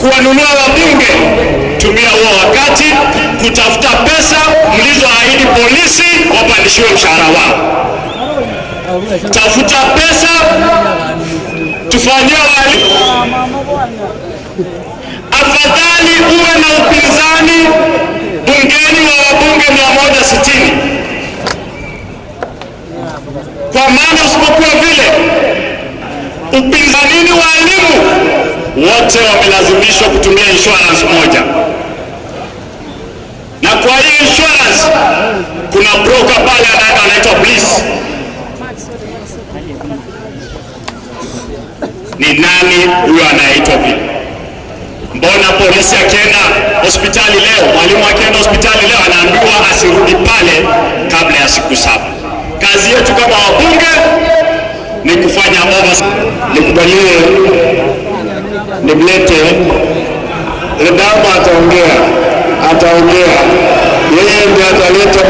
kuwanunua wabunge, tumia huo wakati kutafuta pesa mlizoahidi polisi wapandishiwe mshahara wao. Tafuta pesa tufanyie walimu. Afadhali uwe na upinzani bungeni wa wabunge 160, kwa maana usipokuwa vile upinzanini walimu wote wamelazimishwa kutumia insurance moja, na kwa hiyo insurance kuna broker pale anaitwa Bliss. Ni nani huyo anaitwa vile? Mbona polisi akienda hospitali leo, mwalimu akienda hospitali leo anaambiwa asirudi pale kabla ya siku 7? Kazi yetu kama wabunge ni kufanya nikubalie nimlete Ledama, ataongea yeye ndiye ataleta